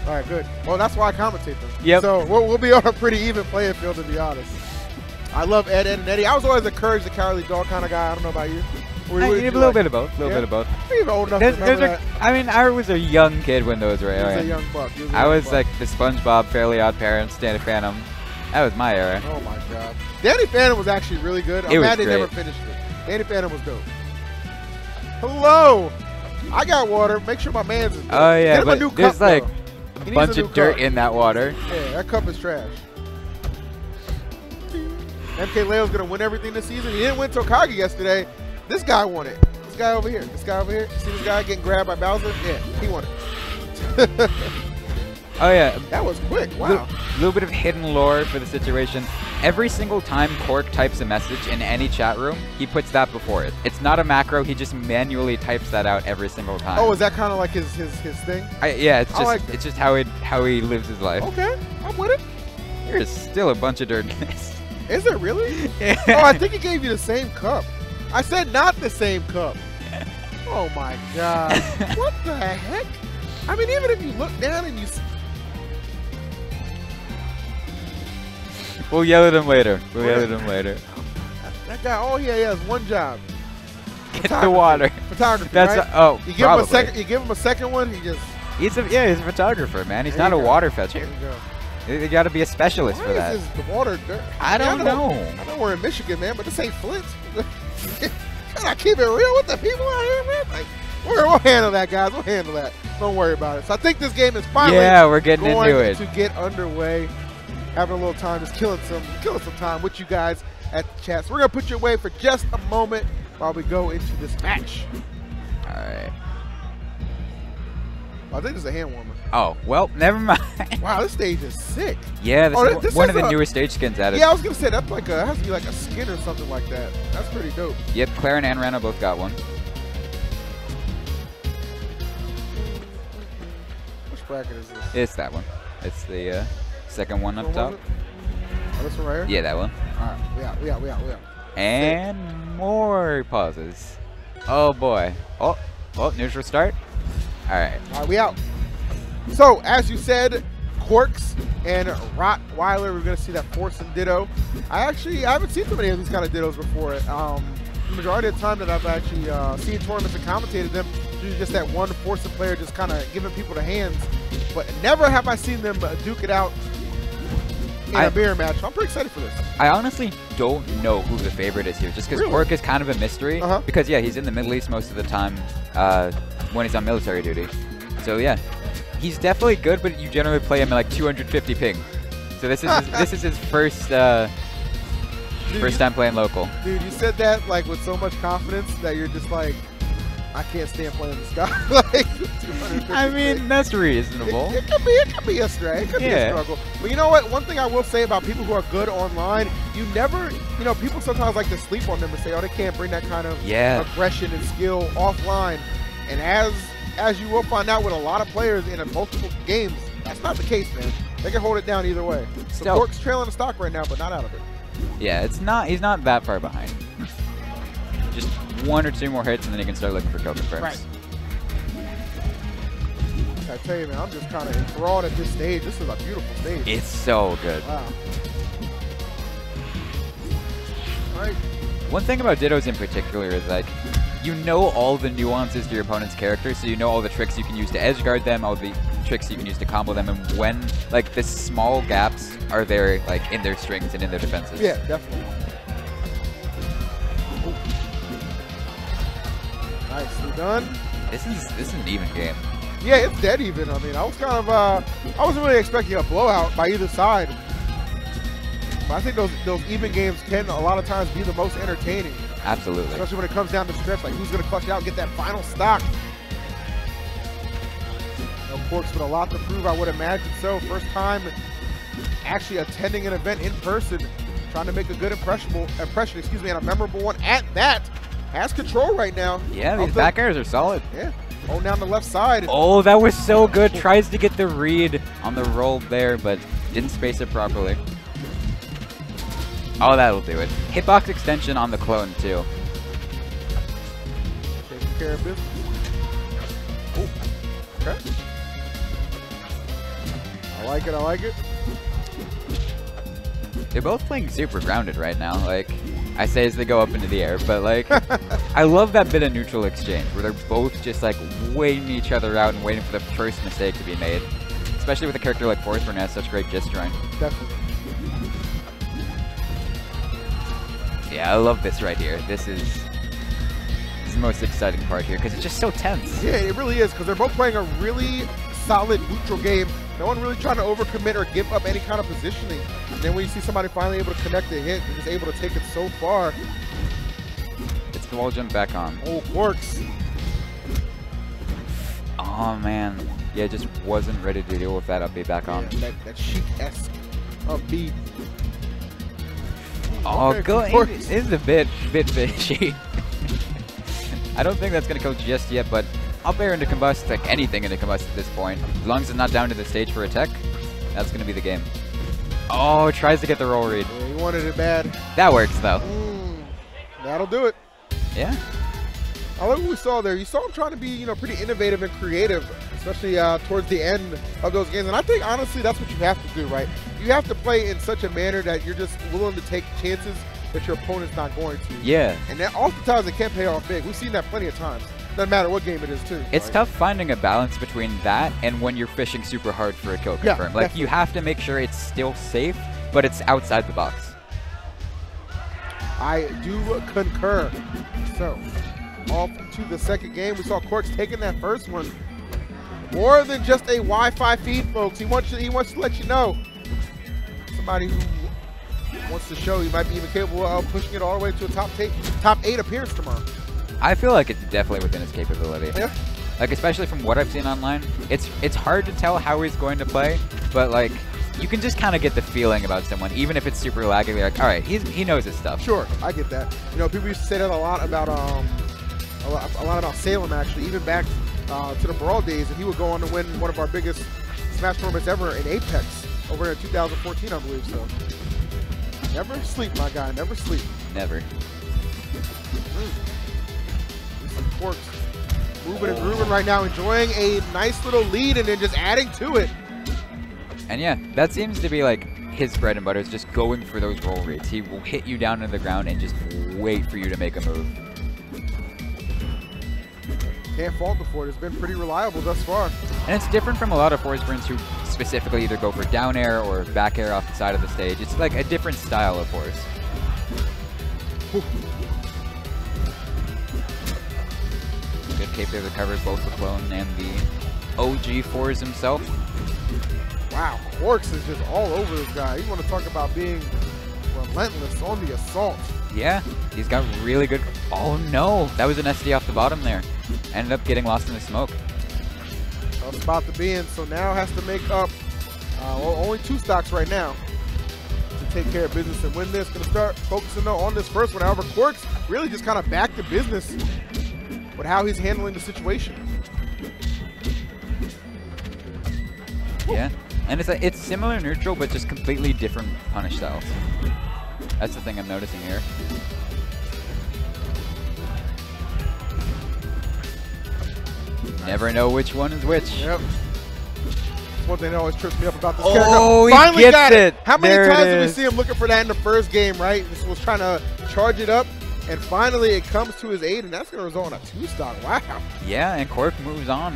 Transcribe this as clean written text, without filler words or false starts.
All right, good. Well, that's why I commentate them. Yep. So we'll be on a pretty even playing field, to be honest. I love Ed, and Eddie. I was always encouraged the cowardly dog kind of guy. I don't know about you. A little bit of both. A little bit of both. You're even old enough to remember that. I mean, I was a young kid when those were airing. You was a young buck. I was like the SpongeBob, Fairly Odd Parents, Danny Phantom. That was my era. Oh my God. Danny Phantom was actually really good. I'm mad they never finished it. Danny Phantom was dope. Hello. I got water. Make sure my man's is good. Oh yeah, Get him a new there's cup, like though. a bunch of dirt in that water. Yeah, that cup is trash. MK Leo's gonna win everything this season. He didn't win Tokage yesterday. This guy won it. This guy over here. This guy over here. See this guy getting grabbed by Bowser? Yeah, he won it. Oh yeah. That was quick. Wow. A little bit of hidden lore for the situation. Every single time Cork types a message in any chat room, he puts that before it. It's not a macro. He just manually types that out every single time. Oh, is that kind of like his thing? Yeah, it's just how he lives his life. Okay, I'm with it. There's still a bunch of dirt in this. Is there really? Oh, I think he gave you the same cup. I said not the same cup. Oh my God. What the heck? I mean, even if you look down and you... We'll yell at him later. We'll yell at him later. That guy, all he has one job. Get the water. Photography, That's right? Oh, you give him a second. You give him a second one. He just. He's a photographer, man. He's not a water fetcher. There you go. You got to be a specialist for that. Is the water dirt? I don't know. I know we're in Michigan, man, but this ain't Flint. Can I keep it real with the people out here, man? Like, we'll handle that, guys. We'll handle that. Don't worry about it. So I think this game is finally we're getting into it. to get underway. Having a little time, just killing some time with you guys at the chat. So we're gonna put you away for just a moment while we go into this match. All right. I think this is a hand warmer. Oh, well, never mind. Wow, this stage is sick. Yeah, this is one of the newer stage skins added. Yeah, I was gonna say that's like it has to be like a skin or something like that. That's pretty dope. Yep, Claire and Rana both got one. Which bracket is this? It's that one. It's the second one up top. Oh, this one right here? Yeah, that one. All right, we out. And more pauses. Oh boy. Oh, neutral start. All right, we out. So, as you said, Corkxx and Rottweiler, we're going to see that Forsburn Ditto. I haven't seen too many of these kind of Dittos before. The majority of the time that I've actually seen tournaments and commentated them, usually just that one Forsburn player just kind of giving people the hands. But never have I seen them duke it out in a mirror match. So I'm pretty excited for this. I honestly don't know who the favorite is here, just because Cork is kind of a mystery. Because, yeah, he's in the Middle East most of the time when he's on military duty. So, yeah. He's definitely good, but you generally play him at like 250 ping. So this is his first time playing local. Dude, you said that like with so much confidence that you're just like, I can't stand playing this guy. Like, I mean, that's reasonable. It could be a struggle. It could be a struggle. But you know what? One thing I will say about people who are good online, you never, people sometimes like to sleep on them and say, oh, they can't bring that kind of aggression and skill offline. And as you will find out with a lot of players in multiple games, that's not the case, man. They can hold it down either way. So Corkxx trailing the stock right now, but not out of it. Yeah, he's not that far behind. Just one or two more hits, and then he can start looking for kill confirms. Right. I tell you, man, I'm just kind of enthralled at this stage. This is a beautiful stage. It's so good. Wow. All right. One thing about Dittos in particular is like, you know all the nuances to your opponent's character, so you know all the tricks you can use to edge guard them, all the tricks you can use to combo them, and when like the small gaps are there, like in their strings and in their defenses. Yeah, definitely. Nicely done. This is an even game. Yeah, it's dead even. I mean, I was kind of I wasn't really expecting a blowout by either side. But I think those even games can a lot of times be the most entertaining. Absolutely. Especially when it comes down to stretch, like who's going to clutch it out and get that final stock. Corkxx with a lot to prove, I would imagine so. First time actually attending an event in person, trying to make a good impression, and a memorable one at that. Has control right now. Yeah, these back airs are solid. Yeah. Hold down the left side. Oh, that was so good. Tries to get the read on the roll there, but didn't space it properly. Oh, that'll do it. Hitbox extension on the clone, too. Taking care of business. Oh, okay. I like it. I like it. They're both playing super grounded right now. Like, I say as they go up into the air, but like, I love that bit of neutral exchange where they're both just like waiting each other out and waiting for the first mistake to be made. Especially with a character like Forsburn who has such great disjoint. Definitely. Yeah, I love this right here. This is the most exciting part here because it's just so tense. Yeah, it really is because they're both playing a really solid neutral game. No one really trying to overcommit or give up any kind of positioning. And then when you see somebody finally able to connect a hit and just able to take it so far. It's the wall jump back on. Oh, Corkxx. Oh, man. Yeah, just wasn't ready to deal with that upbeat back on. Yeah, that chic-esque upbeat. Oh, okay, go. It is a bit fishy. I don't think that's going to go just yet, but up air into combust, like anything into combust at this point. As long as it's not down to the stage for a tech, that's going to be the game. Oh, tries to get the roll read. Yeah, he wanted it bad. That works, though. That'll do it. Yeah. I like what we saw there. You saw him trying to be, you know, pretty innovative and creative, especially towards the end of those games. And I think, honestly, that's what you have to do, right? You have to play in such a manner that you're just willing to take chances that your opponent's not going to. Yeah. And that oftentimes it can pay off big. We've seen that plenty of times. Doesn't matter what game it is, too. It's tough finding a balance between that and when you're fishing super hard for a kill confirm. Like, definitely. you have to make sure it's still safe, but it's outside the box. I do concur. So, off to the second game. We saw Corkxx taking that first one. More than just a Wi-Fi feed, folks. He wants to let you know. Somebody who wants to show he might be even capable of pushing it all the way to a top 8 appearance tomorrow. I feel like it's definitely within his capability. Yeah. Like, especially from what I've seen online, it's hard to tell how he's going to play, but like, you can just kind of get the feeling about someone, even if it's super laggy. You're like, all right, he knows his stuff. Sure, I get that. You know, people used to say that a lot about Salem, actually, even back to the Brawl days, and he would go on to win one of our biggest Smash tournaments ever in Apex over in 2014, I believe. So, never sleep, my guy. Never sleep. Never. Corkxx moving and grooving right now, enjoying a nice little lead and then just adding to it. And yeah, that seems to be like his bread and butter, is just going for those roll reads. He will hit you down to the ground and just wait for you to make a move. Can't fault him for it. It's been pretty reliable thus far. And it's different from a lot of Forsburns who specifically either go for down air or back air off the side of the stage. It's like a different style of Force. Good cape there that covers both the clone and the OG Force himself. Wow, Corkxx is just all over this guy. You want to talk about being relentless on the assault. Yeah, he's got really good... Oh no, that was an SD off the bottom there. Ended up getting lost in the smoke. Tough spot to be in, so now has to make up only 2 stocks right now to take care of business and win this. Going to start focusing though on this first one. However, Corkxx really just kind of back to business with how he's handling the situation. Yeah, and it's similar neutral, but just completely different punish styles. That's the thing I'm noticing here. Never know which one is which. Yep. That's one thing that always trips me up about this character. He finally got it. it. How many times did we see him looking for that in the first game, right? This was trying to charge it up, and finally it comes to his aid, and that's going to result in a 2 stock. Wow. Yeah, and Cork moves on.